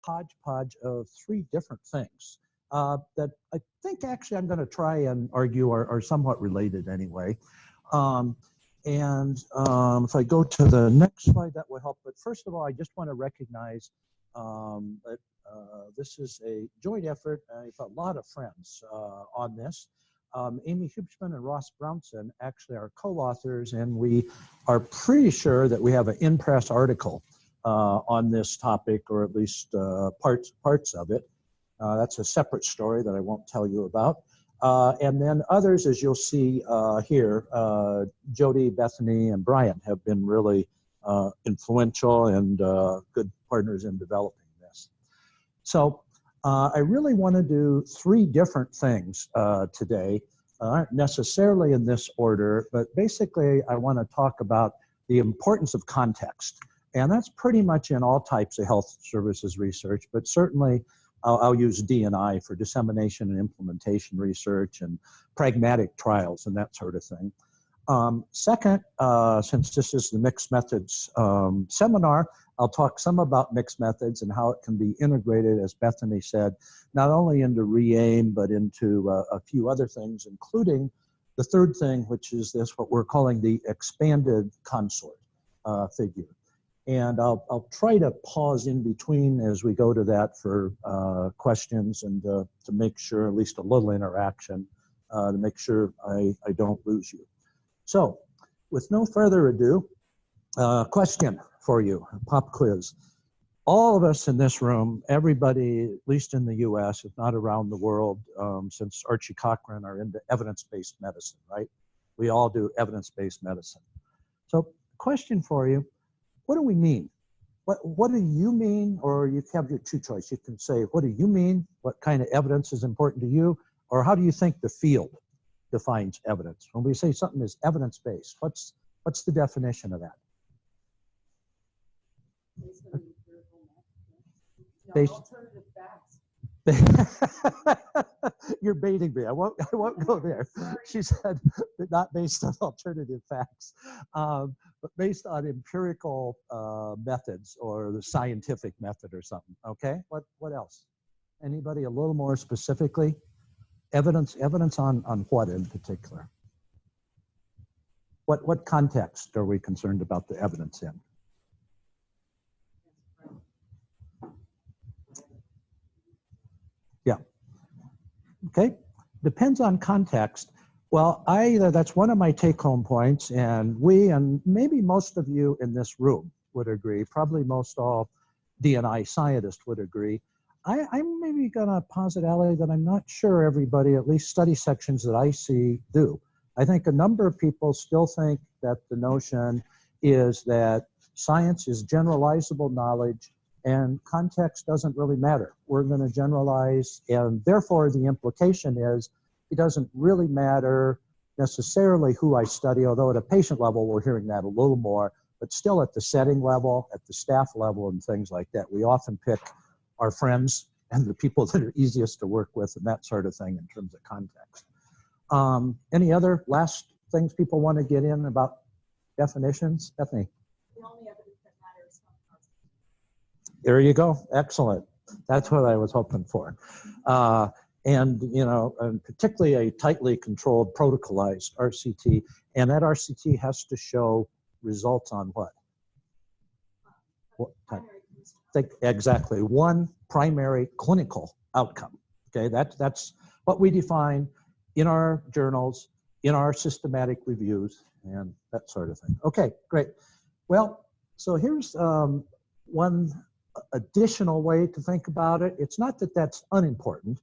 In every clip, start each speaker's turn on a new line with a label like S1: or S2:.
S1: hodgepodge of three different things that I think actually I'm going to try and argue are somewhat related anyway. If I go to the next slide, that will help. But first of all, I just want to recognize that this is a joint effort. I have a lot of friends on this. Amy Hubschman and Ross Brownson actually are co-authors, and we are pretty sure that we have an in-press article on this topic, or at least parts of it. That's a separate story that I won't tell you about. And then others, as you'll see here, Jody, Bethany, and Brian have been really influential and good partners in developing this. So I really want to do three different things today. Aren't necessarily in this order, but basically I want to talk about the importance of context. And that's pretty much in all types of health services research, but certainly I'll use D&I for dissemination and implementation research and pragmatic trials and that sort of thing. Second, since this is the mixed methods seminar, I'll talk some about mixed methods and how it can be integrated, as Bethany said, not only into Ream, but into a few other things, including the third thing, which is this, what we're calling the Expanded CONSORT Figure. And I'll try to pause in between as we go to that for questions and to make sure, at least a little interaction, to make sure I don't lose you. So, with no further ado, question for you, pop quiz. All of us in this room, everybody, at least in the US, if not around the world, since Archie Cochran, are into evidence-based medicine, right? We all do evidence-based medicine. So, question for you. What do we mean? What do you mean? Or you have your two choices. You can say, what do you mean? What kind of evidence is important to you? Or how do you think the field defines evidence? When we say something is evidence-based, what's the definition of that? Based on alternative facts. You're baiting me. I won't go there. She said not based on alternative facts, but based on empirical methods or the scientific method or something. Okay. What else? Anybody a little more specifically? Evidence on what in particular? What context are we concerned about the evidence in? Yeah. Okay. Depends on context. Well, that's one of my take-home points, and we, and maybe most of you in this room would agree, probably most all D&I scientists would agree. I'm maybe going to posit, Allie, that I'm not sure everybody, at least study sections that I see, do. I think a number of people still think that the notion is that science is generalizable knowledge and context doesn't really matter. We're going to generalize, and therefore the implication is it doesn't really matter necessarily who I study, although at a patient level we're hearing that a little more, but still at the setting level, at the staff level and things like that. We often pick our friends and the people that are easiest to work with and that sort of thing in terms of context. Any other last things people want to get in about definitions? Bethany?
S2: The only evidence that matters.
S1: There you go. Excellent. That's what I was hoping for. And, you know, and particularly a tightly controlled protocolized RCT. And that RCT has to show results on what? Exactly. One primary clinical outcome. Okay, that's what we define in our journals, in our systematic reviews, and that sort of thing. Okay, great. Well, so here's one additional way to think about it. It's not that that's unimportant,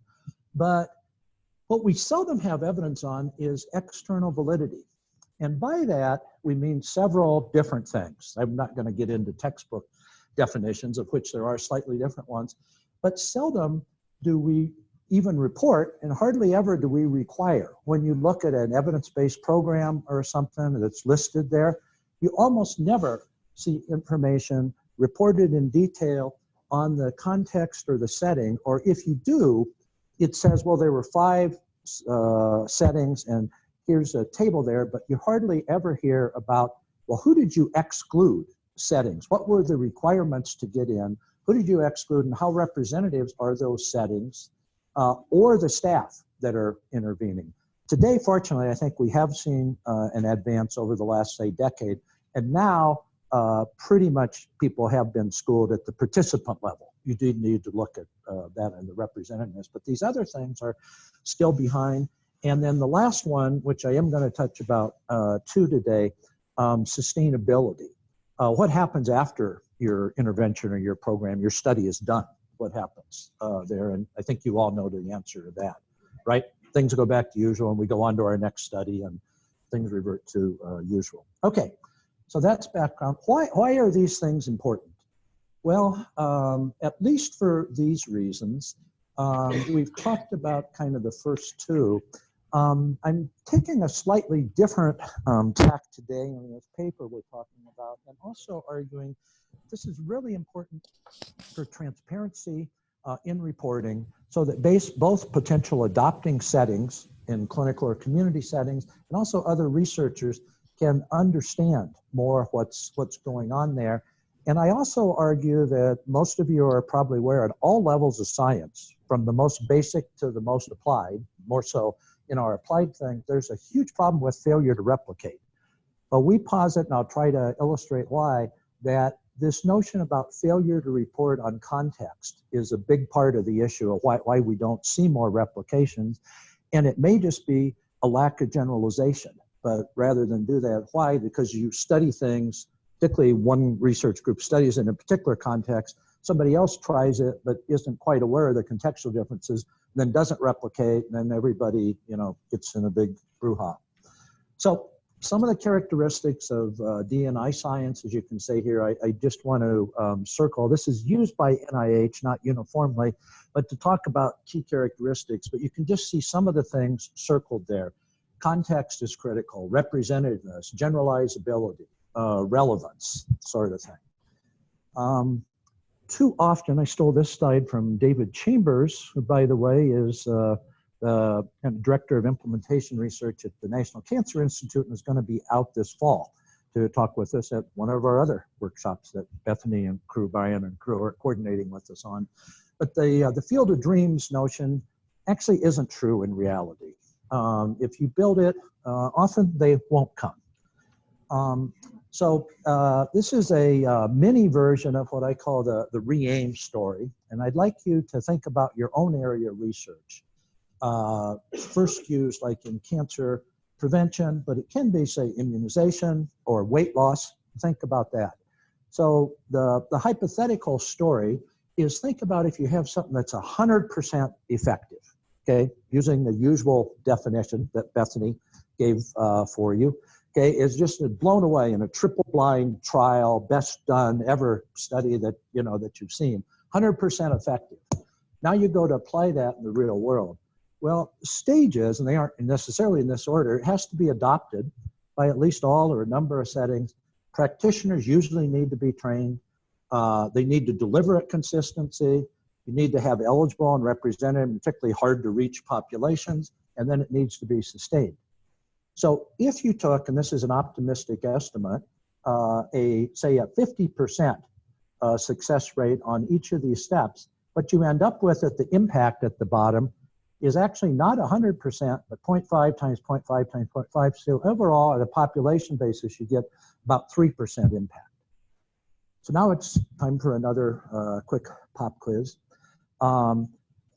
S1: but what we seldom have evidence on is external validity. And by that, we mean several different things. I'm not going to get into textbook definitions, of which there are slightly different ones, but seldom do we even report, and hardly ever do we require. When you look at an evidence-based program or something that's listed there, you almost never see information reported in detail on the context or the setting, or if you do, it says, well, there were 5 settings and here's a table there, but you hardly ever hear about, well, who did you exclude settings? What were the requirements to get in? Who did you exclude, and how representatives are those settings or the staff that are intervening? Today, fortunately, I think we have seen an advance over the last, say, decade, and now pretty much people have been schooled at the participant level. You do need to look at that and the representativeness, but these other things are still behind. And then the last one, which I am going to touch about too today, sustainability. What happens after your intervention or your program, your study is done? What happens there? And I think you all know the answer to that, right? Things go back to usual and we go on to our next study and things revert to usual. Okay, so that's background. Why are these things important? Well, at least for these reasons, we've talked about kind of the first two. I'm taking a slightly different tack today in this paper we're talking about, and also arguing this is really important for transparency in reporting, so that both potential adopting settings in clinical or community settings and also other researchers can understand more what's going on there. And I also argue that most of you are probably aware at all levels of science, from the most basic to the most applied, more so in our applied thing, there's a huge problem with failure to replicate. But we posit, and I'll try to illustrate why, that this notion about failure to report on context is a big part of the issue of why we don't see more replications. And it may just be a lack of generalization. But rather than do that, why? Because you study things, particularly one research group studies in a particular context, somebody else tries it but isn't quite aware of the contextual differences, then doesn't replicate, and then everybody, gets in a big brouhaha. So some of the characteristics of D&I science, as you can say here, I just want to circle. This is used by NIH, not uniformly, but to talk about key characteristics. But you can just see some of the things circled there. Context is critical, representativeness, generalizability, relevance, sort of thing. Too often, I stole this slide from David Chambers, who, by the way, is the Director of Implementation Research at the National Cancer Institute and is going to be out this fall to talk with us at one of our other workshops that Bethany and crew, Brian and crew are coordinating with us on. But the field of dreams notion actually isn't true in reality. If you build it, often they won't come. So this is a mini version of what I call the Ream Story, and I'd like you to think about your own area of research. First used like in cancer prevention, but it can be, say, immunization or weight loss. Think about that. So the hypothetical story is, think about if you have something that's 100% effective, okay, using the usual definition that Bethany gave for you. Okay, is just blown away in a triple-blind trial, best done ever study that that you've seen, 100% effective. Now you go to apply that in the real world. Well, stages, and they aren't necessarily in this order, it has to be adopted by at least all or a number of settings. Practitioners usually need to be trained. They need to deliver at consistency. You need to have eligible and representative, particularly hard to reach populations, and then it needs to be sustained. So if you took, and this is an optimistic estimate, say a 50% success rate on each of these steps, what you end up with at the impact at the bottom is actually not 100%, but 0.5 times 0.5 times 0.5. So overall, at a population basis, you get about 3% impact. So now it's time for another quick pop quiz.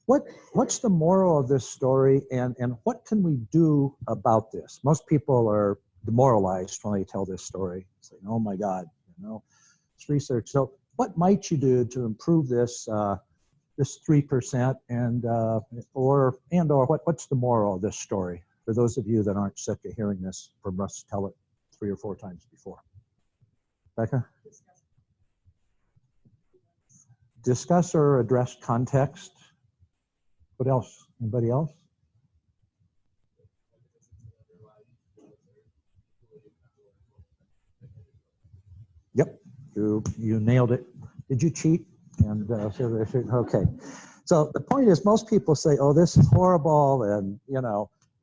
S1: What's the moral of this story, and what can we do about this? Most people are demoralized when they tell this story, saying, "Oh my God, it's research." So, what might you do to improve this this 3%, and or what's the moral of this story for those of you that aren't sick of hearing this from us tell it 3 or 4 times before? Becca? Discuss or address context. What else? Anybody else? Yep, you nailed it. Did you cheat? And okay. So the point is, most people say, "Oh, this is horrible," and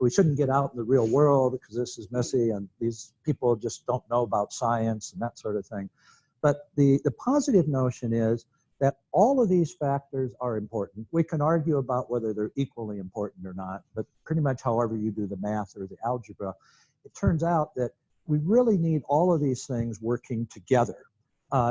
S1: we shouldn't get out in the real world because this is messy, and these people just don't know about science and that sort of thing. But the positive notion is that all of these factors are important. We can argue about whether they're equally important or not, but pretty much however you do the math or the algebra, it turns out that we really need all of these things working together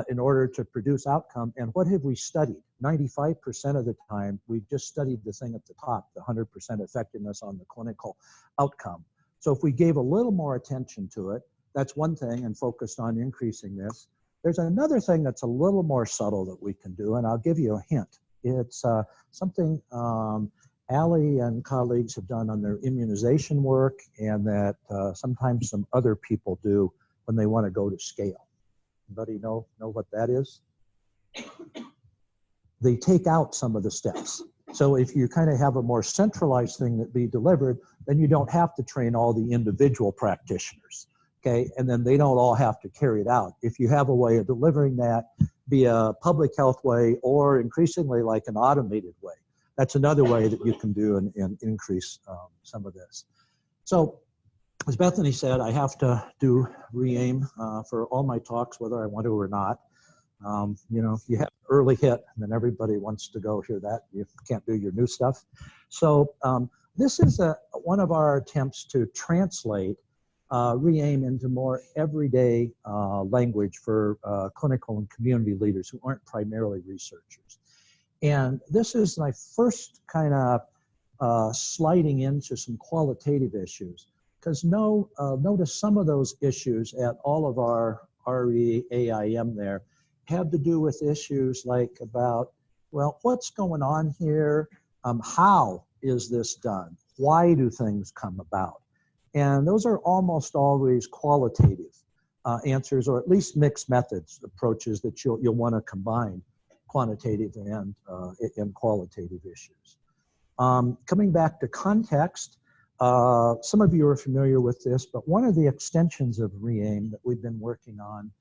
S1: in order to produce outcome. And what have we studied? 95% of the time, we've just studied the thing at the top, the 100% effectiveness on the clinical outcome. So if we gave a little more attention to it, that's one thing, and focused on increasing this. There's another thing that's a little more subtle that we can do, and I'll give you a hint. It's something Ali and colleagues have done on their immunization work, and that sometimes some other people do when they want to go to scale. Anybody know what that is? They take out some of the steps. So if you kind of have a more centralized thing that be delivered, then you don't have to train all the individual practitioners, okay? And then they don't all have to carry it out. If you have a way of delivering that, be a public health way or increasingly like an automated way, that's another way that you can do and increase some of this. So as Bethany said, I have to do Ream for all my talks, whether I want to or not. You know, you have an early hit, and then everybody wants to go hear that. You can't do your new stuff. So this is one of our attempts to translate Ream into more everyday language for clinical and community leaders who aren't primarily researchers. And this is my first kind of sliding into some qualitative issues, because notice some of those issues at all of our REAIM there have to do with issues like about, well, what's going on here? How is this done? Why do things come about? And those are almost always qualitative answers, or at least mixed methods approaches that you'll want to combine quantitative and qualitative issues. Coming back to context, some of you are familiar with this, but one of the extensions of Ream that we've been working on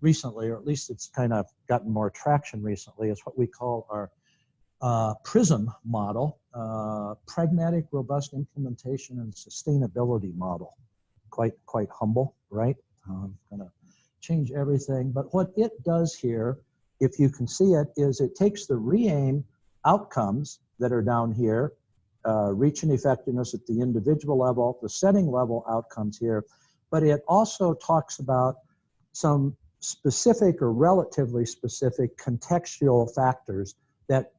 S1: recently, or at least it's kind of gotten more traction recently, is what we call our Prism Model, Pragmatic, Robust Implementation and Sustainability Model. Quite humble, right? Gonna change everything, but what it does here, if you can see it, is it takes the Ream outcomes that are down here, reach and effectiveness at the individual level, the setting level outcomes here, but it also talks about some specific or relatively specific contextual factors that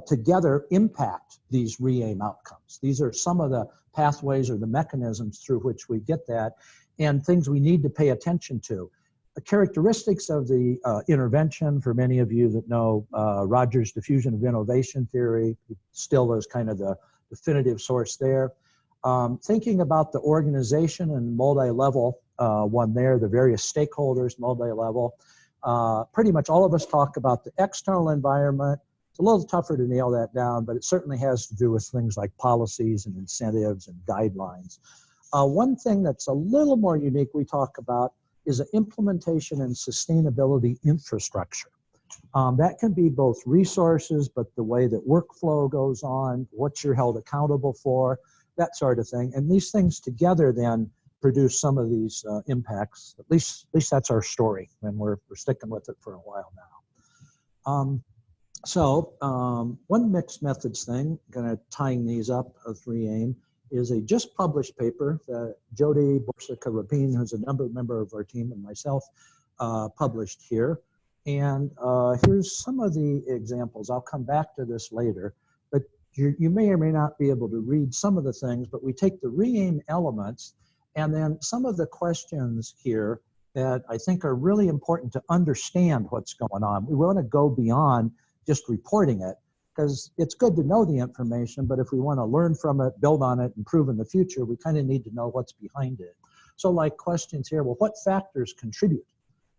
S1: together impact these Ream outcomes. These are some of the pathways or the mechanisms through which we get that, and things we need to pay attention to. The characteristics of the intervention, for many of you that know Rogers' diffusion of innovation theory, still is kind of the definitive source there. Thinking about the organization and multi-level one there, the various stakeholders, multi-level. Pretty much all of us talk about the external environment. It's a little tougher to nail that down, but it certainly has to do with things like policies and incentives and guidelines. One thing that's a little more unique we talk about is the implementation and sustainability infrastructure. That can be both resources, but the way that workflow goes on, what you're held accountable for, that sort of thing. And these things together then produce some of these impacts. At least that's our story, and we're sticking with it for a while now. One mixed methods thing, kind of tying these up of Ream, is a just published paper that Jody Borsica-Rapin, who's a member of our team, and myself published here. And here's some of the examples. I'll come back to this later, but you may or may not be able to read some of the things, but we take the Ream elements and then some of the questions here that I think are really important to understand what's going on. We want to go beyond just reporting it, because it's good to know the information, but if we want to learn from it, build on it, improve in the future, we kind of need to know what's behind it. So like questions here, well, what factors contribute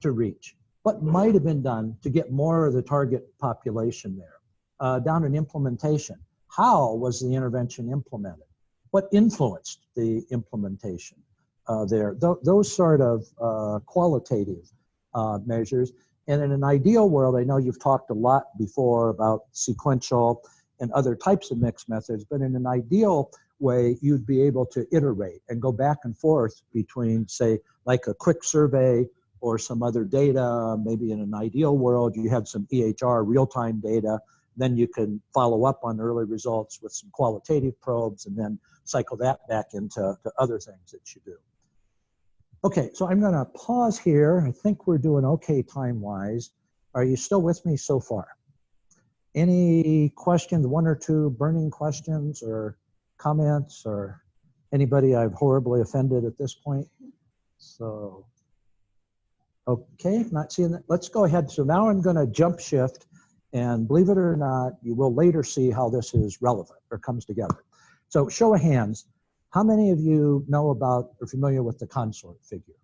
S1: to reach? What might have been done to get more of the target population there? Down in implementation, how was the intervention implemented? What influenced the implementation there? Those sort of qualitative measures. And in an ideal world, I know you've talked a lot before about sequential and other types of mixed methods, but in an ideal way, you'd be able to iterate and go back and forth between, say, like a quick survey or some other data. Maybe in an ideal world, you have some EHR real-time data. Then you can follow up on early results with some qualitative probes and then cycle that back into other things that you do. Okay, so I'm going to pause here. I think we're doing okay time-wise. Are you still with me so far? Any questions, one or two burning questions or comments, or anybody I've horribly offended at this point? So, okay, not seeing that. Let's go ahead. So now I'm going to jump shift, and believe it or not, you will later see how this is relevant or comes together. So show of hands, how many of you know about or familiar with the consort figure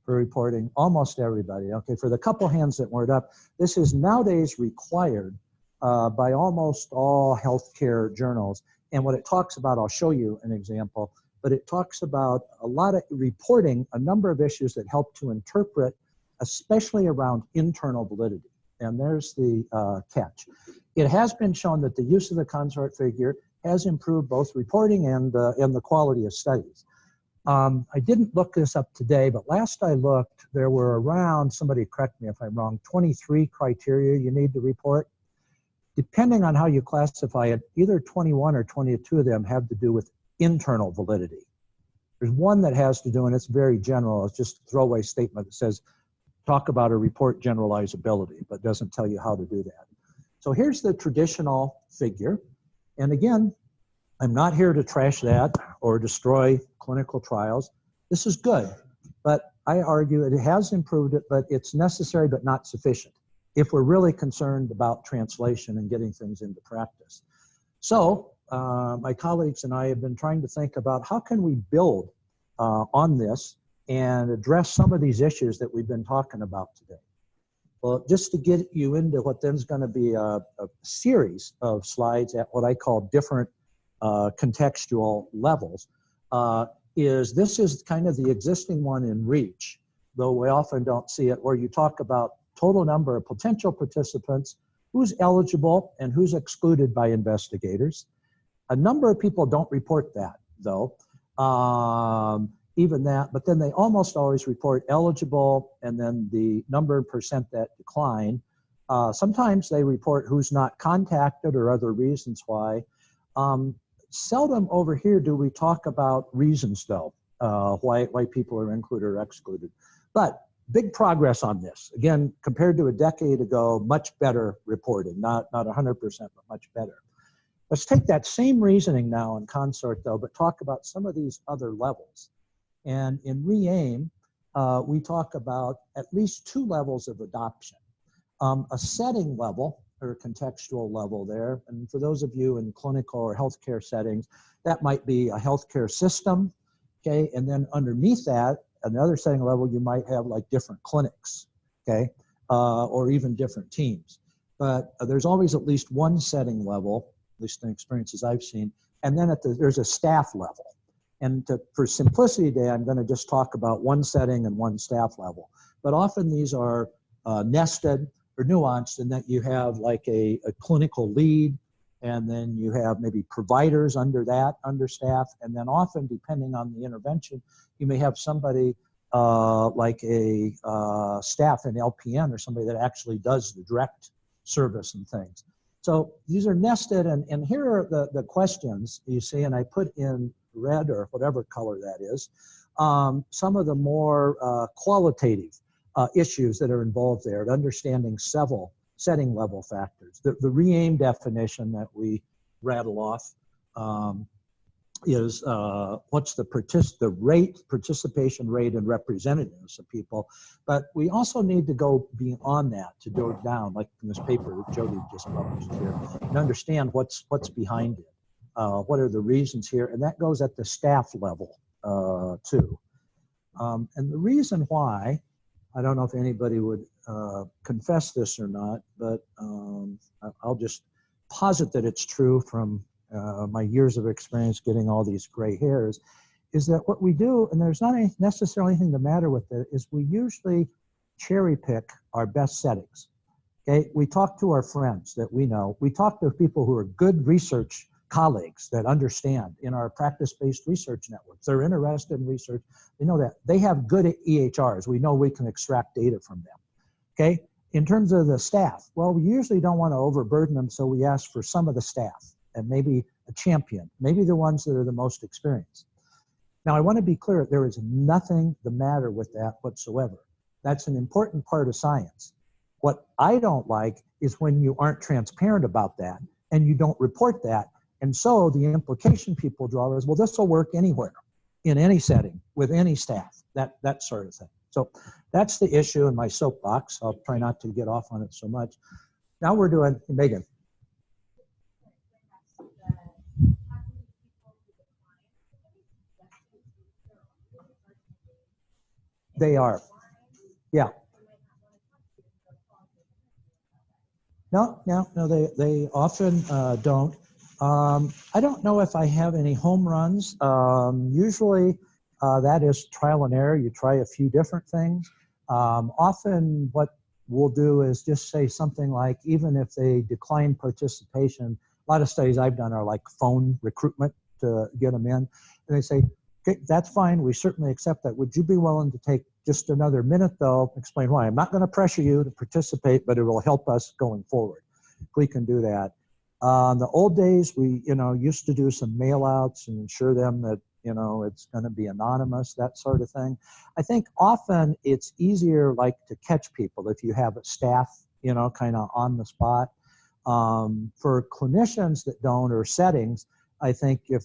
S1: for reporting? Almost everybody. Okay, for the couple hands that weren't up, this is nowadays required by almost all healthcare journals. And what it talks about, I'll show you an example, but it talks about a lot of reporting, a number of issues that help to interpret, especially around internal validity. And there's the catch. It has been shown that the use of the consort figure has improved both reporting and the quality of studies. I didn't look this up today, but last I looked, there were around, somebody correct me if I'm wrong, 23 criteria you need to report. Depending on how you classify it, either 21 or 22 of them have to do with internal validity. There's one that has to do, and it's very general, it's just a throwaway statement that says, talk about a report generalizability, but doesn't tell you how to do that. So here's the traditional figure. And again, I'm not here to trash that or destroy clinical trials. This is good, but I argue it has improved it, but it's necessary but not sufficient if we're really concerned about translation and getting things into practice. So my colleagues and I have been trying to think about how can we build on this and address some of these issues that we've been talking about today. Well, just to get you into what then is going to be a series of slides at what I call different contextual levels, this is kind of the existing one in REACH, though we often don't see it, where you talk about total number of potential participants, who's eligible and who's excluded by investigators. A number of people don't report that, though, even that, but then they almost always report eligible and then the number of percent that decline. Sometimes they report who's not contacted or other reasons why. Seldom over here do we talk about reasons, though, why people are included or excluded. But big progress on this. Again, compared to a decade ago, much better reporting, not 100%, but much better. Let's take that same reasoning now in consort, though, but talk about some of these other levels. And in Ream, we talk about at least 2 levels of adoption. A setting level, or contextual level there, and for those of you in clinical or healthcare settings, that might be a healthcare system, okay? And then underneath that, another setting level, you might have like different clinics, okay? Or even different teams. But there's always at least one setting level, at least in experiences I've seen, and then there's a staff level. And for simplicity today, I'm gonna just talk about one setting and one staff level. But often these are nested or nuanced in that you have like a clinical lead, and then you have maybe providers under that, under staff, and then often, depending on the intervention, you may have somebody like a staff in LPN or somebody that actually does the direct service and things. So these are nested, and here are the questions you see, and I put in red or whatever color that is, some of the more qualitative issues that are involved there, understanding several setting level factors. The Ream definition that we rattle off is what's the participation rate and representativeness of people. But we also need to go beyond that to go down, like in this paper that Jody just published here, and understand what's behind it. What are the reasons here? And that goes at the staff level too. And the reason why, I don't know if anybody would confess this or not, but I'll just posit that it's true from my years of experience getting all these gray hairs, is that what we do, and there's not necessarily anything the matter with it, is we usually cherry pick our best settings. Okay, we talk to our friends that we know. We talk to people who are good research colleagues that understand in our practice-based research networks. They're interested in research. They know that. They have good EHRs. We know we can extract data from them. Okay? In terms of the staff, well, we usually don't want to overburden them, so we ask for some of the staff and maybe a champion, maybe the ones that are the most experienced. Now, I want to be clear, there is nothing the matter with that whatsoever. That's an important part of science. What I don't like is when you aren't transparent about that and you don't report that. And so the implication people draw is, well, this will work anywhere, in any setting, with any staff, that sort of thing. So that's the issue in my soapbox. I'll try not to get off on it so much. Now we're doing, Megan. They are, yeah. No, they often don't. I don't know if I have any home runs. Usually that is trial and error. You try a few different things. Often what we'll do is just say something like, even if they decline participation, a lot of studies I've done are like phone recruitment to get them in. And they say, okay, that's fine, we certainly accept that. Would you be willing to take just another minute though, explain why? I'm not going to pressure you to participate, but it will help us going forward. We can do that. In the old days, we used to do some mail outs and ensure them that it's going to be anonymous, that sort of thing. I think often it's easier like to catch people if you have a staff, kind of on the spot. For clinicians that don't, or settings, I think if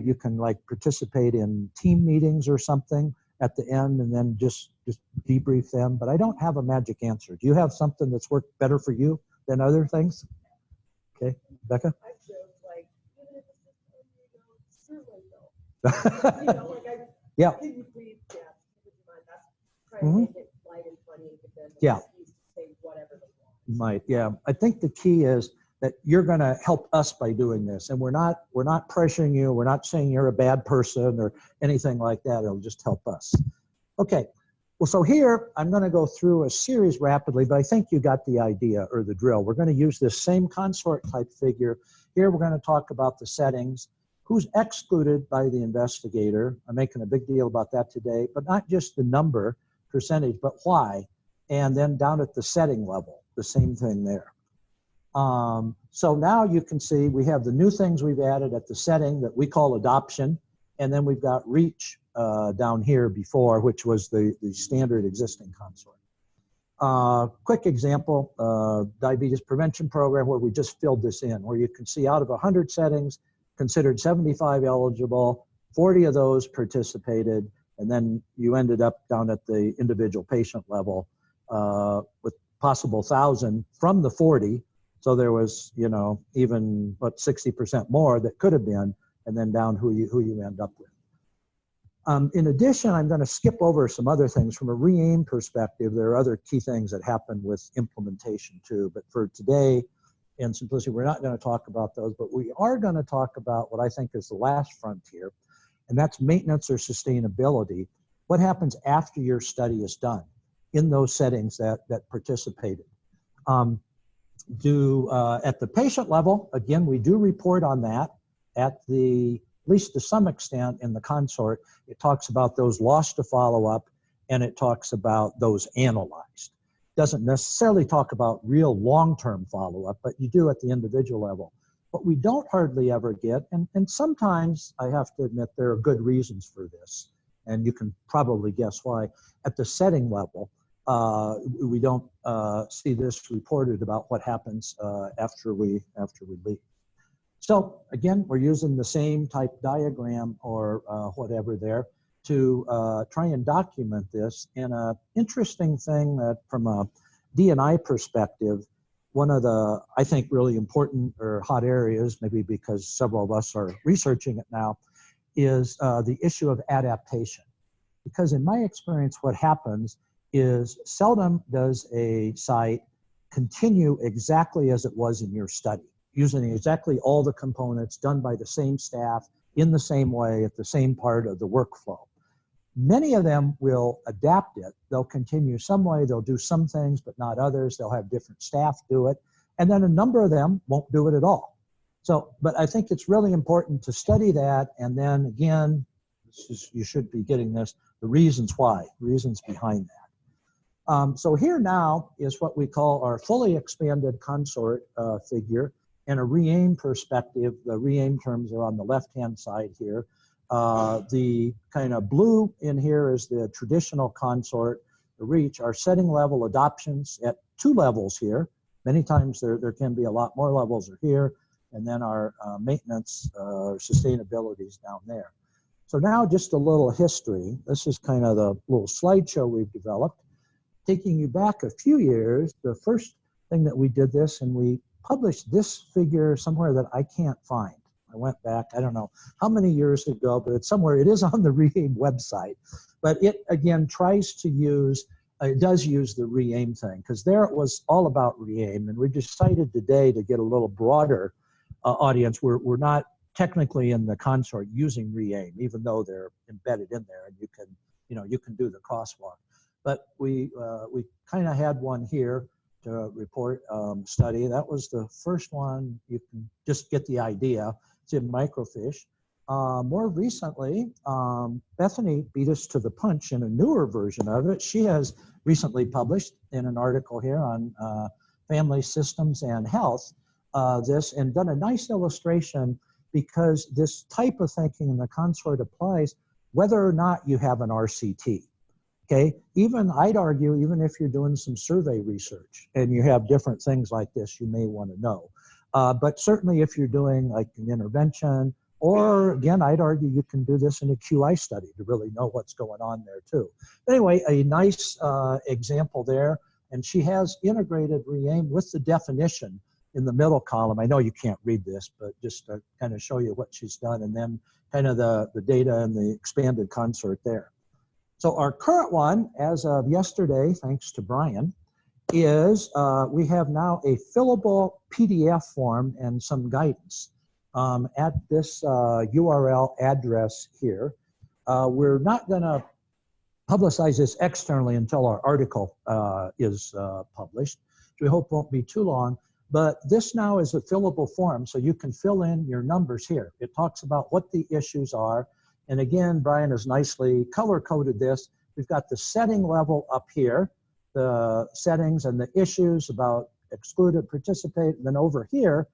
S1: you can like participate in team meetings or something at the end and then just debrief them. But I don't have a magic answer. Do you have something that's worked better for you than other things? Okay, Becca?
S2: I joke, like, even if it's just,
S1: Yeah.
S2: Can you please, keep in mind, that's trying to make it light and funny and give them
S1: Yeah.
S2: excuse to say whatever they want.
S1: Might, yeah. I think the key is that you're going to help us by doing this, and we're not pressuring you. We're not saying you're a bad person or anything like that. It'll just help us. Okay. Well, so here I'm going to go through a series rapidly, but I think you got the idea or the drill. We're going to use this same consort type figure. Here we're going to talk about the settings, who's excluded by the investigator. I'm making a big deal about that today, but not just the number, percentage, but why. And then down at the setting level, the same thing there. So now you can see we have the new things we've added at the setting that we call adoption, and then we've got reach down here before, which was the standard existing consort. Quick example, diabetes prevention program where we just filled this in, where you can see out of 100 settings, considered 75 eligible, 40 of those participated, and then you ended up down at the individual patient level with possible 1,000 from the 40. So there was, even what 60% more that could have been, and then down who you end up with. In addition, I'm going to skip over some other things from a Ream perspective. There are other key things that happen with implementation too, but for today, in simplicity, we're not going to talk about those, but we are going to talk about what I think is the last frontier, and that's maintenance or sustainability. What happens after your study is done in those settings that participated? At the patient level, again, we do report on that at least to some extent in the consort. It talks about those lost to follow-up, and it talks about those analyzed. Doesn't necessarily talk about real long-term follow-up, but you do at the individual level. What we don't hardly ever get, and sometimes I have to admit there are good reasons for this, and you can probably guess why, at the setting level, we don't see this reported about what happens after we leave. So again, we're using the same type diagram or whatever there to try and document this. And an interesting thing that from a D&I perspective, one of the, I think, really important or hot areas, maybe because several of us are researching it now, is the issue of adaptation. Because in my experience, what happens is seldom does a site continue exactly as it was in your study, using exactly all the components done by the same staff in the same way at the same part of the workflow. Many of them will adapt it. They'll continue some way, they'll do some things, but not others. They'll have different staff do it. And then a number of them won't do it at all. So, but I think it's really important to study that, and then again, you should be getting this, the reasons why, reasons behind that. So here now is what we call our fully expanded consort figure. In a Ream perspective, the Ream terms are on the left-hand side here. The kind of blue in here is the traditional consort. The reach, our setting level adoptions at 2 levels here. Many times there can be a lot more levels are here, and then our maintenance sustainability is down there. So now just a little history. This is kind of the little slideshow we've developed. Taking you back a few years, the first thing that we did this, and we published this figure somewhere that I can't find. I went back, I don't know how many years ago, but it's somewhere, it is on the Ream website. But it, again, tries to use, it does use the Ream thing, because there it was all about Ream, and we decided today to get a little broader audience. We're not technically in the consort using Ream, even though they're embedded in there, and you can do the crosswalk. But we kind of had one here to report study. That was the first one. You can just get the idea. It's in microfiche. More recently, Bethany beat us to the punch in a newer version of it. She has recently published in an article here on family systems and health this, and done a nice illustration, because this type of thinking in the consort applies whether or not you have an RCT. Okay, even I'd argue, even if you're doing some survey research and you have different things like this, you may want to know. But certainly if you're doing like an intervention, or again, I'd argue you can do this in a QI study to really know what's going on there too. Anyway, a nice example there, and she has integrated Ream with the definition in the middle column. I know you can't read this, but just to kind of show you what she's done, and then kind of the data and the expanded consort there. So our current one, as of yesterday, thanks to Brian, is we have now a fillable PDF form and some guidance at this URL address here. We're not going to publicize this externally until our article is published, which we hope won't be too long. But this now is a fillable form, so you can fill in your numbers here. It talks about what the issues are. And again, Brian has nicely color-coded this. We've got the setting level up here, the settings and the issues about excluded, participate, and then over here,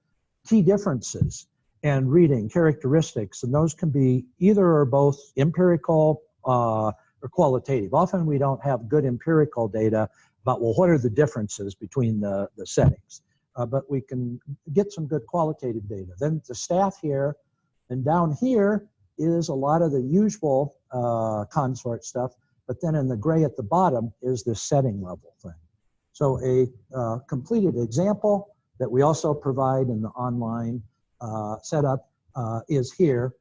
S1: key differences and reading characteristics. And those can be either or both empirical or qualitative. Often we don't have good empirical data about, well, what are the differences between the settings? But we can get some good qualitative data. Then the staff here, and down here is a lot of the usual consort stuff, but then in the gray at the bottom is this setting level thing. So a completed example that we also provide in the online setup is here,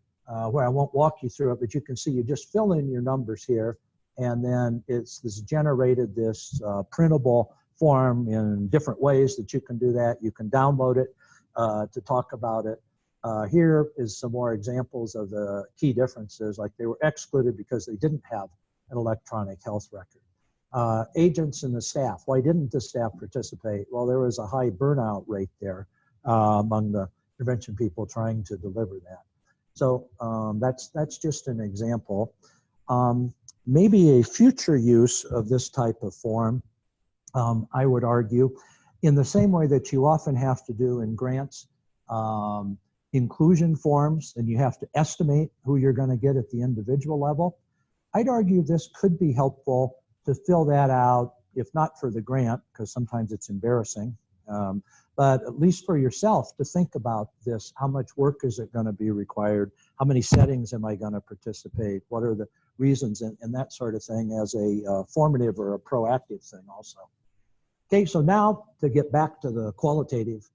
S1: where I won't walk you through it, but you can see you just fill in your numbers here, and then it's generated this printable form in different ways that you can do that. You can download it to talk about it. Here is some more examples of the key differences, like they were excluded because they didn't have an electronic health record. Agents and the staff, why didn't the staff participate? Well, there was a high burnout rate there among the intervention people trying to deliver that. So that's just an example. Maybe a future use of this type of form, I would argue, in the same way that you often have to do in grants, inclusion forms, and you have to estimate who you're going to get at the individual level. I'd argue this could be helpful to fill that out, if not for the grant, because sometimes it's embarrassing, but at least for yourself to think about this. How much work is it going to be required? How many settings am I going to participate? What are the reasons, and that sort of thing, as a formative or a proactive thing also. Okay, so now to get back to the qualitative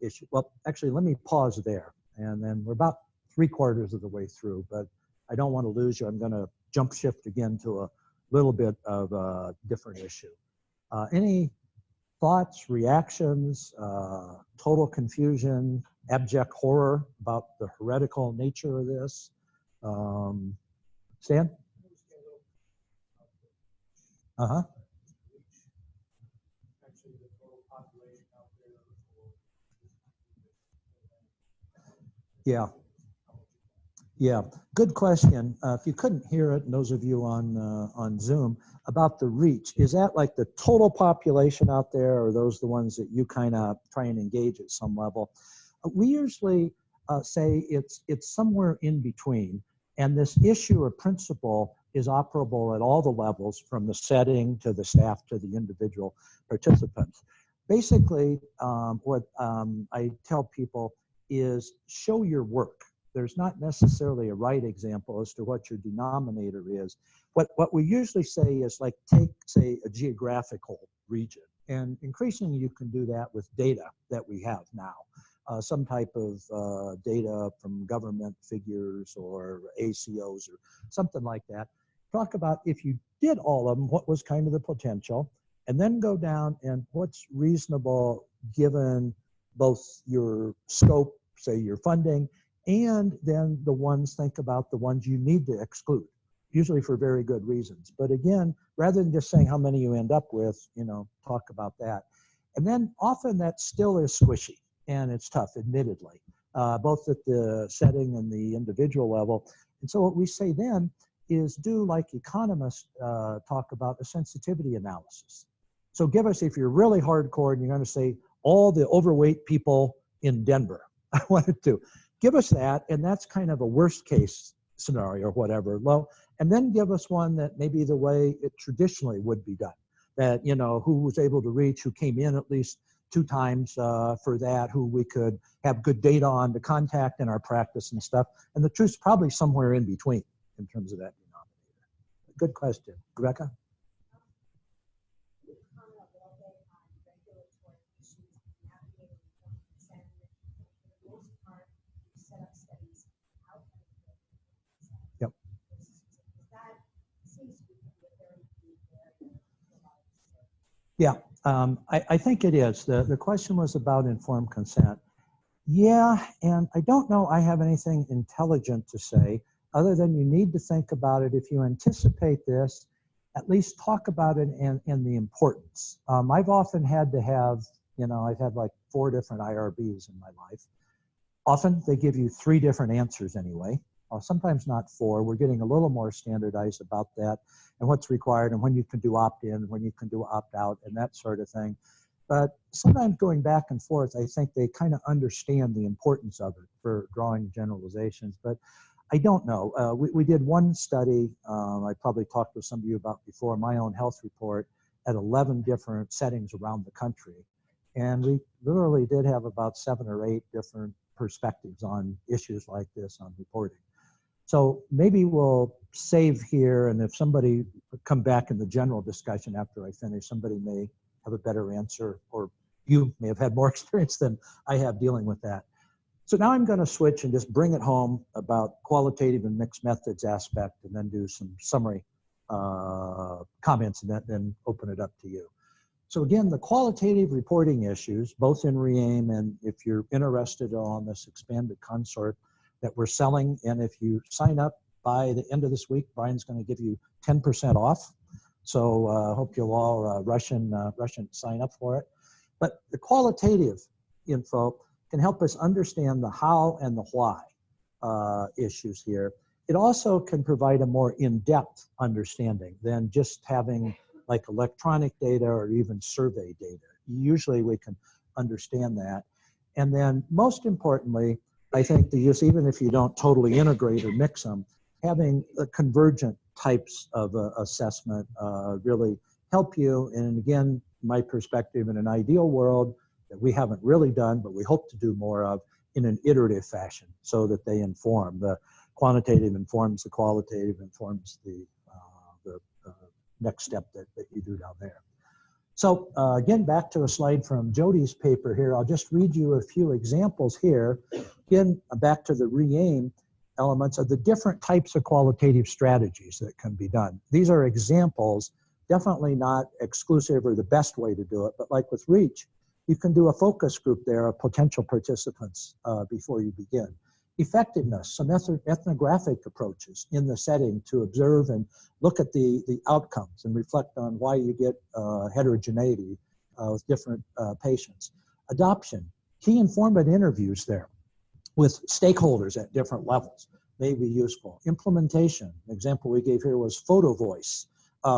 S1: issue. Well, actually, let me pause there, and then we're about 3/4 of the way through, but I don't want to lose you. I'm going to jump shift again to a little bit of a different issue. Any thoughts, reactions, total confusion, abject horror about the heretical nature of this? Stan? Uh-huh. Yeah. Yeah, good question. If you couldn't hear it, and those of you on Zoom, about the reach, is that like the total population out there, or are those the ones that you kind of try and engage at some level? We usually say it's somewhere in between, and this issue or principle is operable at all the levels, from the setting to the staff to the individual participants. Basically, what I tell people is show your work. There's not necessarily a right example as to what your denominator is. What we usually say is, like, take, say, a geographical region, and increasingly you can do that with data that we have now. Some type of data from government figures or ACOs or something like that. Talk about, if you did all of them, what was kind of the potential, and then go down and what's reasonable given both your scope, say your funding, and then the ones, think about the ones you need to exclude, usually for very good reasons. But again, rather than just saying how many you end up with, talk about that. And then often that still is squishy, and it's tough, admittedly, both at the setting and the individual level. And so what we say then is do like economists talk about, a sensitivity analysis. So give us, if you're really hardcore and you're going to say all the overweight people in Denver, I wanted to give us that, and that's kind of a worst case scenario or whatever. Well, and then give us one that maybe the way it traditionally would be done, that, who was able to reach, who came in at least 2 times for that, who we could have good data on to contact in our practice and stuff. And the truth's probably somewhere in between in terms of that denominator. Good question. Rebecca? Yep. Yeah, I think it is. The question was about informed consent. Yeah, and I don't know I have anything intelligent to say, other than you need to think about it. If you anticipate this, at least talk about it and the importance. I've often had to have, I've had like 4 different IRBs in my life. Often they give you 3 different answers anyway. Sometimes not 4. We're getting a little more standardized about that and what's required and when you can do opt-in, when you can do opt-out, and that sort of thing. But sometimes going back and forth, I think they kind of understand the importance of it for drawing generalizations. But I don't know. We did one study, I probably talked to some of you about before, my own health report, at 11 different settings around the country. And we literally did have about 7 or 8 different perspectives on issues like this on reporting. So maybe we'll save here, and if somebody come back in the general discussion after I finish, somebody may have a better answer, or you may have had more experience than I have dealing with that. So now I'm going to switch and just bring it home about qualitative and mixed methods aspect, and then do some summary comments, and then open it up to you. So again, the qualitative reporting issues, both in Ream, and if you're interested on this expanded consort that we're selling, and if you sign up by the end of this week, Brian's going to give you 10% off. So I hope you'll all rush and sign up for it. But the qualitative info can help us understand the how and the why issues here. It also can provide a more in-depth understanding than just having like electronic data or even survey data. Usually we can understand that. And then most importantly, I think the use, even if you don't totally integrate or mix them, having a convergent types of assessment really help you. And again, my perspective, in an ideal world that we haven't really done, but we hope to do more of in an iterative fashion, so that they inform. The quantitative informs the qualitative, informs the next step that you do down there. So again, back to a slide from Jody's paper here. I'll just read you a few examples here. Again, back to the Ream elements of the different types of qualitative strategies that can be done. These are examples, definitely not exclusive or the best way to do it, but like with Reach, you can do a focus group there of potential participants before you begin. Effectiveness, some ethnographic approaches in the setting to observe and look at the outcomes and reflect on why you get heterogeneity with different patients. Adoption, key informant interviews there. with stakeholders at different levels may be useful. Implementation, the example we gave here was photo voice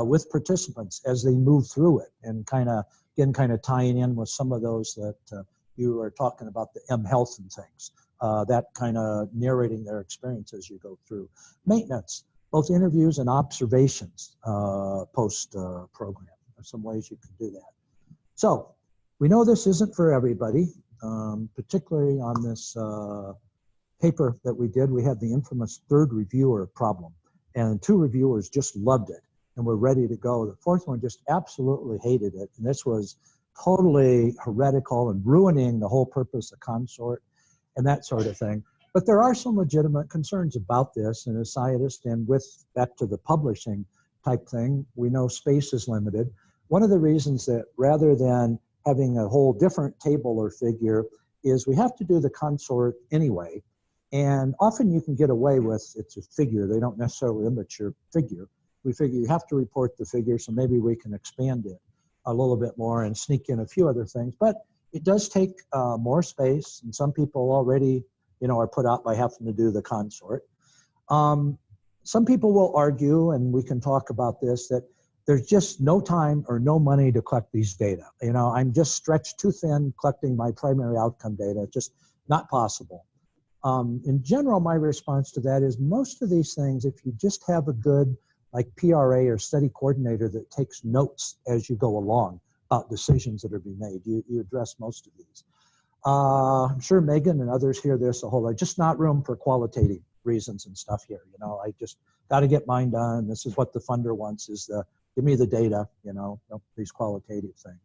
S1: with participants as they move through it, and kind of tying in with some of those that you were talking about, the M-Health and things, that kind of narrating their experience as you go through. Maintenance, both interviews and observations post-program. There's some ways you can do that. So we know this isn't for everybody, particularly on this paper that we did. We had the infamous third reviewer problem, and 2 reviewers just loved it and were ready to go. The 4th one just absolutely hated it, and this was totally heretical and ruining the whole purpose of consort and that sort of thing. But there are some legitimate concerns about this, and as scientists, and with back to the publishing type thing, we know space is limited. One of the reasons that rather than having a whole different table or figure is we have to do the consort anyway, and often you can get away with it's a figure. They don't necessarily limit your figure. We figure you have to report the figure, so maybe we can expand it a little bit more and sneak in a few other things. But it does take more space, and some people already, are put out by having to do the consort. Some people will argue, and we can talk about this, that there's just no time or no money to collect these data. I'm just stretched too thin collecting my primary outcome data. It's just not possible. In general, my response to that is most of these things, if you just have a good PRA or study coordinator that takes notes as you go along about decisions that are being made, you address most of these. I'm sure Megan and others hear this a whole lot, just not room for qualitative reasons and stuff here. I just got to get mine done. This is what the funder wants, is give me the data, these qualitative things.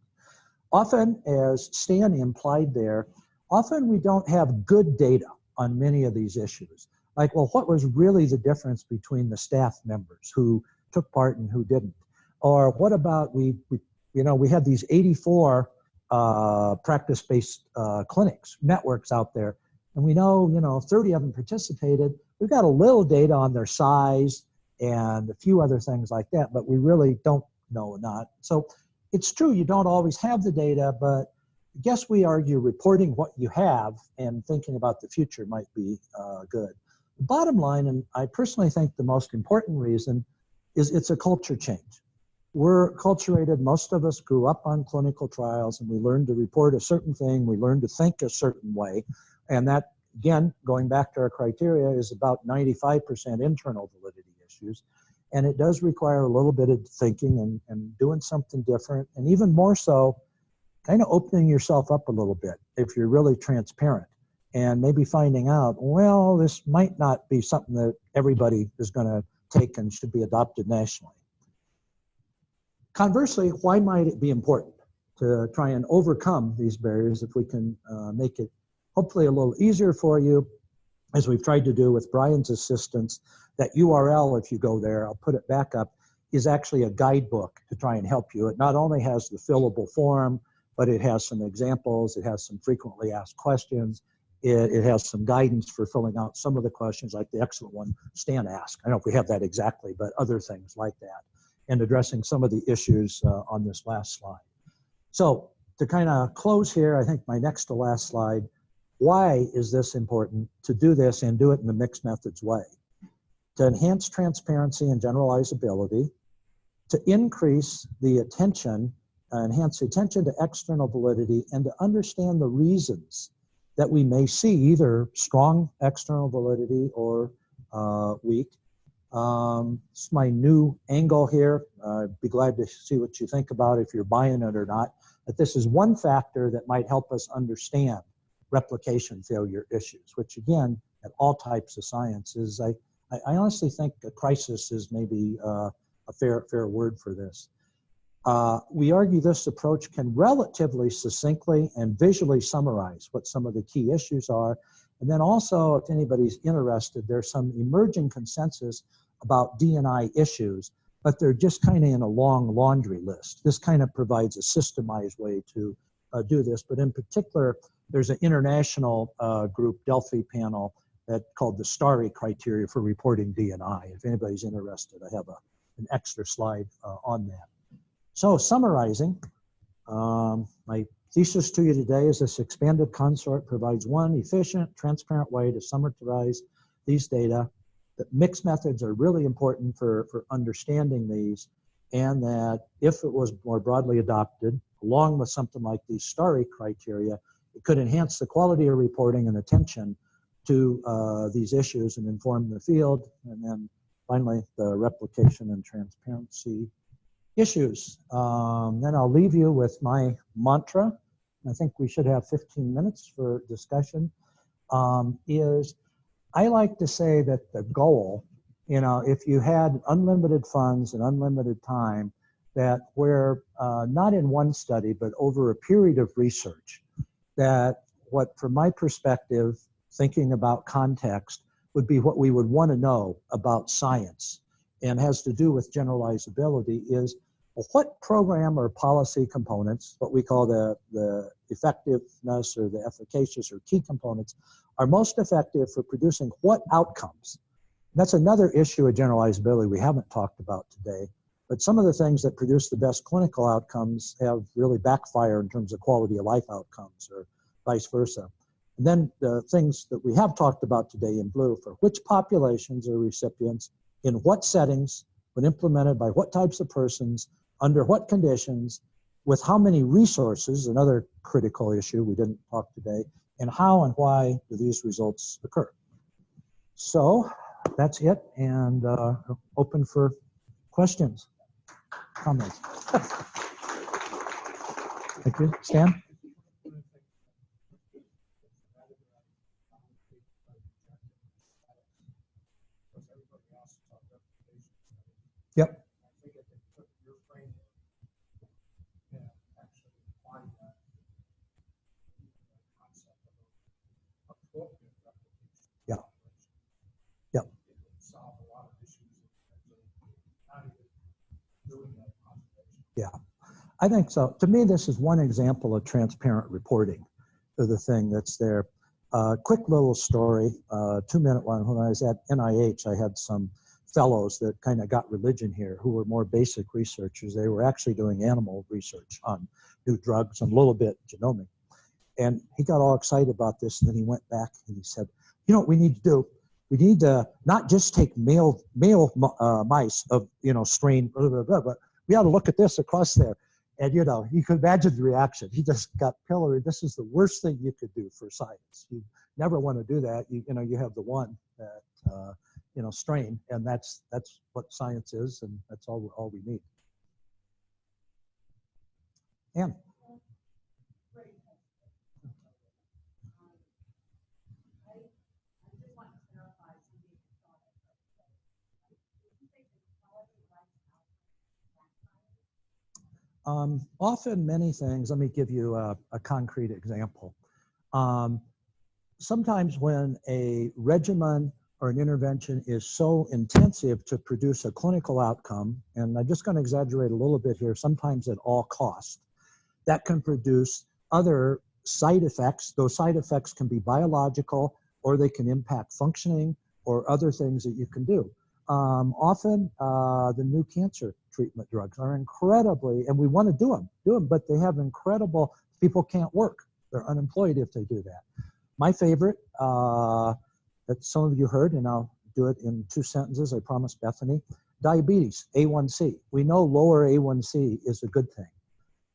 S1: Often, as Stan implied there, often we don't have good data on many of these issues. Well, what was really the difference between the staff members who took part and who didn't? Or what about we had these 84 practice-based clinics, networks out there, and we know, 30 of them participated. We've got a little data on their size and a few other things like that, but we really don't know not. So it's true, you don't always have the data, but I guess we argue reporting what you have and thinking about the future might be good. The bottom line, and I personally think the most important reason, is it's a culture change. We're acculturated. Most of us grew up on clinical trials, and we learned to report a certain thing. We learned to think a certain way. And that, again, going back to our criteria, is about 95% internal validity issues. And it does require a little bit of thinking and doing something different, and even more so, kind of opening yourself up a little bit if you're really transparent, and maybe finding out, well, this might not be something that everybody is going to take and should be adopted nationally. Conversely, why might it be important to try and overcome these barriers if we can make it hopefully a little easier for you, as we've tried to do with Brian's assistance? That URL, if you go there, I'll put it back up, is actually a guidebook to try and help you. It not only has the fillable form, but it has some examples, it has some frequently asked questions, it has some guidance for filling out some of the questions, like the excellent one Stan asked. I don't know if we have that exactly, but other things like that, and addressing some of the issues on this last slide. So to kind of close here, I think my next to last slide, why is this important to do this and do it in the mixed methods way? To enhance transparency and generalizability, to increase the attention, enhance the attention to external validity, and to understand the reasons that we may see either strong external validity or weak. It's my new angle here. I'd be glad to see what you think about if you're buying it or not. But this is one factor that might help us understand replication failure issues, which again, at all types of science is, I honestly think a crisis is maybe a fair word for this. We argue this approach can relatively succinctly and visually summarize what some of the key issues are. And then also, if anybody's interested, there's some emerging consensus about D&I issues, but they're just kind of in a long laundry list. This kind of provides a systemized way to do this. But in particular, there's an international group, Delphi panel, that called the Starry criteria for reporting D&I. If anybody's interested, I have an extra slide on that. So summarizing, my thesis to you today is this expanded consort provides one efficient, transparent way to summarize these data. That mixed methods are really important for understanding these, and that if it was more broadly adopted, along with something like these starry criteria, it could enhance the quality of reporting and attention to these issues and inform the field. And then finally, the replication and transparency issues. Then I'll leave you with my mantra. I think we should have 15 minutes for discussion. Is I like to say that the goal, you know, if you had unlimited funds and unlimited time, that we're not in one study, but over a period of research, that what, from my perspective, thinking about context, would be what we would want to know about science and has to do with generalizability is, well, what program or policy components, what we call the effectiveness or the efficacious or key components, are most effective for producing what outcomes? That's another issue of generalizability we haven't talked about today. But some of the things that produce the best clinical outcomes have really backfired in terms of quality of life outcomes or vice versa. And then the things that we have talked about today in blue, for which populations or recipients, in what settings, when implemented by what types of persons, under what conditions, with how many resources, another critical issue we didn't talk today, and how and why do these results occur. So that's it, and open for questions, comments. Thank you. Stan? Yep. Yeah. Yep. Yeah, I think so. To me, this is one example of transparent reporting of the thing that's there. Quick little story, 2-minute one. When I was at NIH, I had some fellows that kind of got religion here who were more basic researchers. They were actually doing animal research on new drugs and a little bit genomic. And he got all excited about this, and then he went back and he said, you know what we need to do? We need to not just take male mice of, you know, strain, blah, blah, blah, but we ought to look at this across there. And, you know, you could imagine the reaction. He just got pilloried. This is the worst thing you could do for science. You never want to do that. You know, you have the one that, you know, strain, and that's what science is, and that's all we need. Anne. Often many things, let me give you a concrete example. Sometimes when a regimen or an intervention is so intensive to produce a clinical outcome, and I'm just going to exaggerate a little bit here, sometimes at all cost, that can produce other side effects. Those side effects can be biological, or they can impact functioning, or other things that you can do. Often the new cancer treatment drugs are incredibly, and we want to do them, but they have incredible, people can't work. They're unemployed if they do that. My favorite, that some of you heard, and I'll do it in 2 sentences, I promise Bethany, diabetes, A1C. We know lower A1C is a good thing.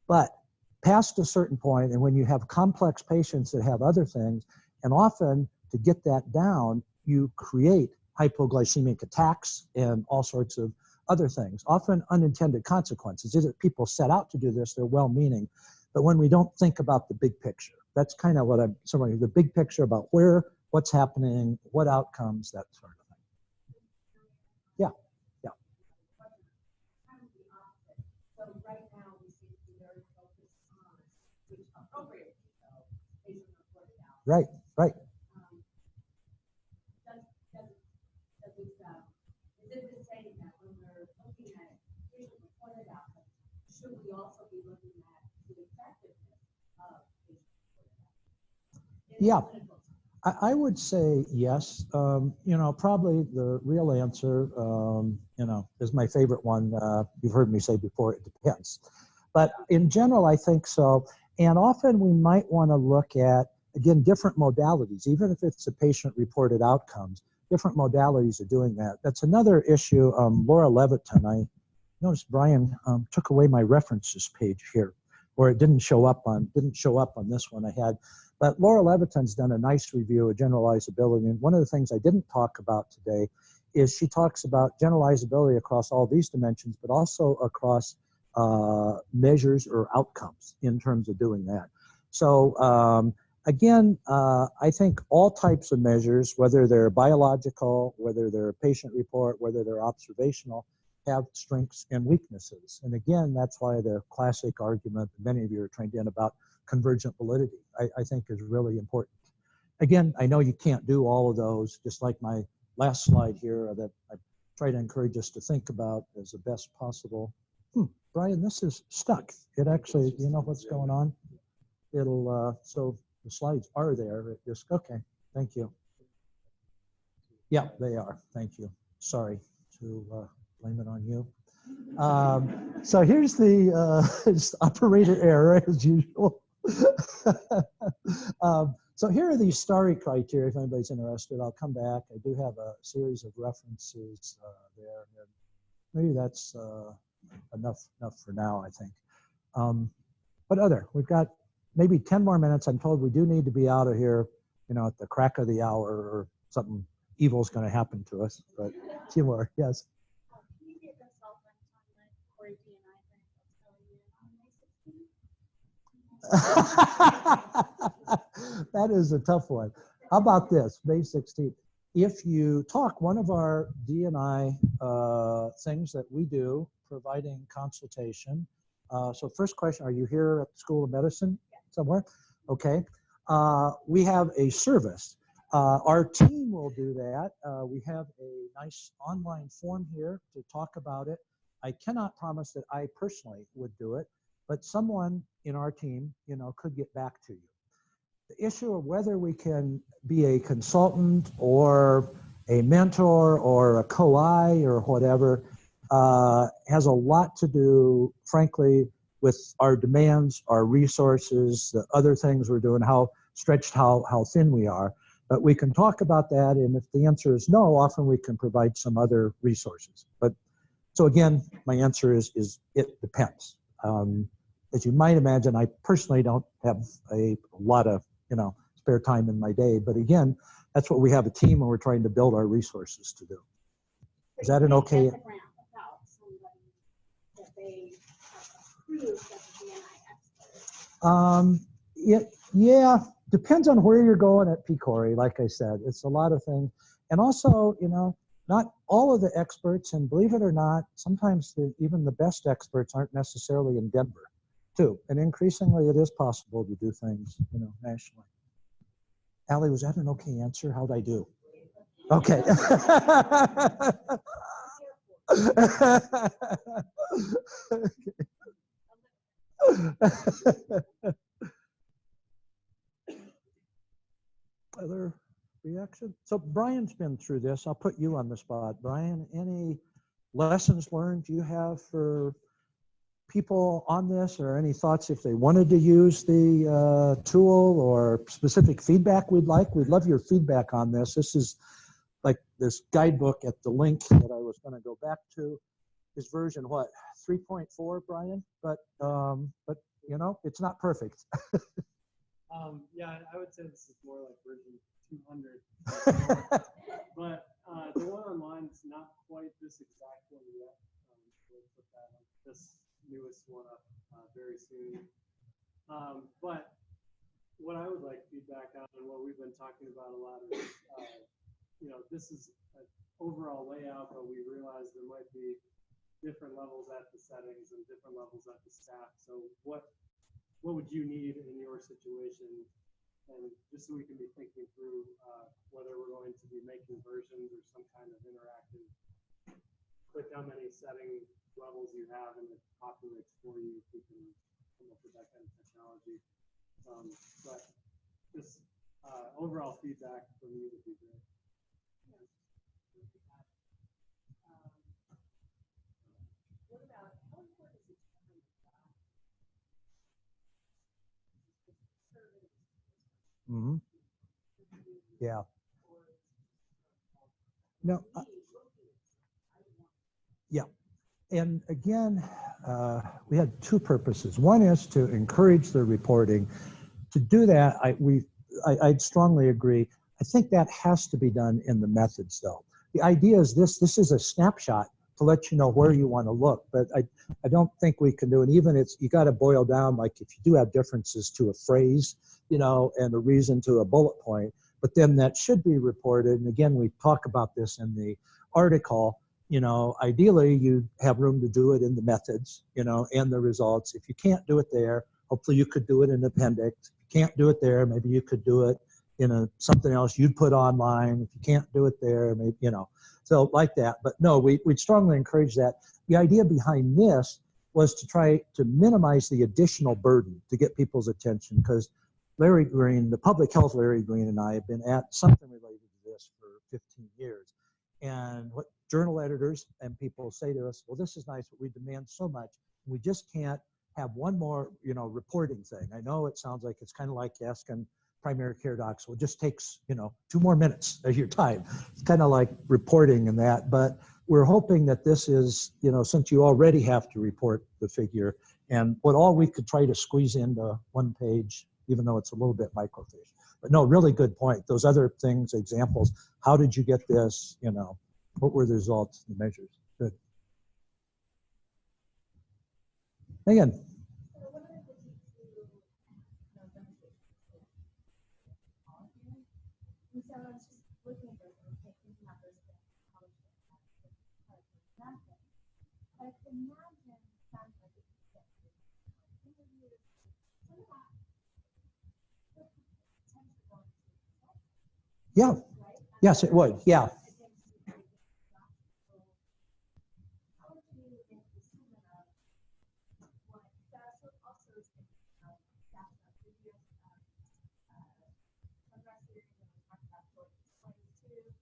S1: But past a certain point, and when you have complex patients that have other things, and often to get that down, you create hypoglycemic attacks and all sorts of other things, often unintended consequences. Either people set out to do this, they're well-meaning, but when we don't think about the big picture, that's kind of what I'm summarizing, the big picture about where, what's happening, what outcomes, that sort of thing. Yeah, yeah.
S2: So right now we seem to be very focused on which appropriate patient reported out.
S1: Right, right.
S2: Is it the same that when we're looking at patient reported outcomes, should we also be looking at the effectiveness of patient reported outcomes?
S1: Yeah, I would say yes. You know, probably the real answer, you know, is my favorite one. You've heard me say before, it depends. But in general, I think so. And often we might want to look at, again, different modalities, even if it's a patient-reported outcomes, different modalities of doing that. That's another issue. Laura Leviton, I noticed Brian took away my references page here, or it didn't show up on this one I had. But Laura Leviton's done a nice review of generalizability, and one of the things I didn't talk about today is she talks about generalizability across all these dimensions, but also across measures or outcomes in terms of doing that. So again, I think all types of measures, whether they're biological, whether they're patient report, whether they're observational, have strengths and weaknesses. And again, that's why the classic argument that many of you are trained in about convergent validity, I think is really important. Again, I know you can't do all of those, just like my last slide here that I try to encourage us to think about as the best possible. Brian, this is stuck. It actually, you know what's going on? It'll, so the slides are there. It just, okay, thank you. Yeah, they are. Thank you. Sorry to blame it on you. So here's the operator error as usual. So here are these starry criteria, if anybody's interested. I'll come back. I do have a series of references there. And maybe that's enough for now, I think. But we've got maybe 10 more minutes. I'm told we do need to be out of here, you know, at the crack of the hour, or something evil is going to happen to us. But a few more, yes. That is a tough one. How about this, May 16th? If you talk, one of our D&I things that we do, providing consultation. So first question, are you here at the School of Medicine somewhere? Okay. We have a service. Our team will do that. We have a nice online form here to talk about it. I cannot promise that I personally would do it, but someone in our team, you know, could get back to you. The issue of whether we can be a consultant or a mentor or a co-I or whatever has a lot to do, frankly, with our demands, our resources, the other things we're doing, how stretched, how thin we are. But we can talk about that, and if the answer is no, often we can provide some other resources. But so again, my answer is it depends. As you might imagine, I personally don't have a lot of, you know, spare time in my day. But again, that's what we have a team, and we're trying to build our resources to do. Is that an okay? Yeah, depends on where you're going at PCORI. Like I said, it's a lot of things. And also, you know, not all of the experts, and believe it or not, sometimes even the best experts aren't necessarily in Denver, too. And increasingly, it is possible to do things, you know, nationally. Allie, was that an okay answer? How'd I do? Okay. Other reaction? So Brian's been through this. I'll put you on the spot. Brian, any lessons learned you have for people on this, or any thoughts if they wanted to use the tool, or specific feedback we'd like? We'd love your feedback on this. This is like this guidebook at the link that I was going to go back to is version what, 3.4, Brian? But you know, it's not perfect.
S3: Yeah, I would say this is more like version 200. But the one online is not quite this exact one yet. We'll put that on this newest one up very soon. But what I would like feedback on, and what we've been talking about a lot, is you know, this is an overall layout, but we realize there might be different levels at the settings and different levels at the staff. So what would you need in your situation? And just so we can be thinking through whether we're going to be making versions or some kind of interactive, click how many setting levels you have and it populates for you if you can come up with that kind of technology. But just overall feedback from you would be great.
S2: What about how important is it?
S1: Mm-hmm. Yeah. No. Yeah. And again, we had two purposes. One is to encourage the reporting. To do that, I'd strongly agree. I think that has to be done in the methods, though. The idea is this is a snapshot to let you know where you want to look, but I don't think we can do it. Even it's, you got to boil down, like if you do have differences to a phrase, you know, and a reason to a bullet point, but then that should be reported. And again, we talk about this in the article. You know, ideally you have room to do it in the methods, you know, and the results. If you can't do it there, hopefully you could do it in appendix. If you can't do it there, maybe you could do it in something else you'd put online. If you can't do it there, maybe, you know, so like that. But no, we'd strongly encourage that. The idea behind this was to try to minimize the additional burden to get people's attention, because Larry Green, the public health Larry Green, and I have been at something related to this for 15 years. And what journal editors and people say to us, well, this is nice, but we demand so much. We just can't have one more, you know, reporting thing. I know it sounds like it's kind of like asking primary care docs, well, it just takes, you know, 2 more minutes of your time. It's kind of like reporting and that, but we're hoping that this is, you know, since you already have to report the figure, and what all we could try to squeeze into one page, even though it's a little bit microfiche. But no, really good point. Those other things, examples, how did you get this, you know, what were the results, the measures? Good. Again.
S2: So I was just looking at this and thinking about this college nothing. But imagine sounds like it's interviews. What about
S1: Yeah. Yes, it would. Yeah.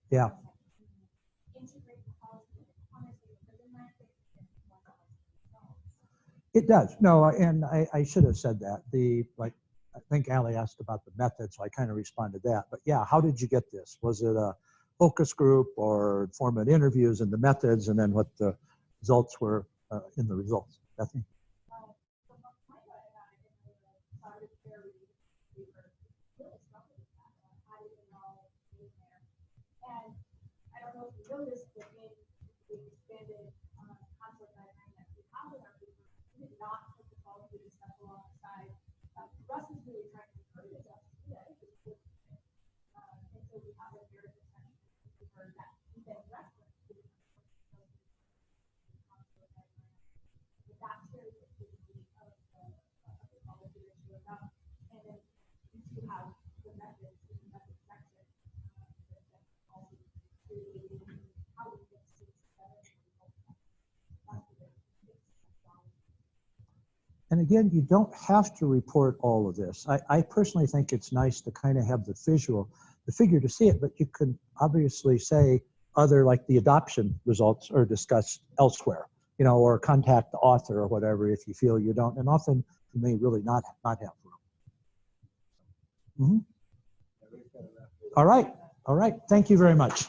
S1: Yeah. It does. No, and I should have said that. I think Ali asked about the method, so I kind of responded to that. But yeah, how did you get this? Was it a focus group or format interviews and the methods, and then what the results were in the results? Bethany?
S2: And I don't know if you noticed, but in the expanded CONSORT diagram that we have with our paper, we did not put the qualitative stuff alongside. Russ is really trying to encourage us to do that. And so we have a very good section for that we then reference to the CONSORT diagram. But that's very specifically of the qualitative issue about. And then we do have the methods in the method section.
S1: And again, you don't have to report all of this. I personally think it's nice to kind of have the figure to see it, but you can obviously say other, like the adoption results are discussed elsewhere, you know, or contact the author or whatever if you feel you don't. And often you may really not have room. Mm-hmm. All right. Thank you very much.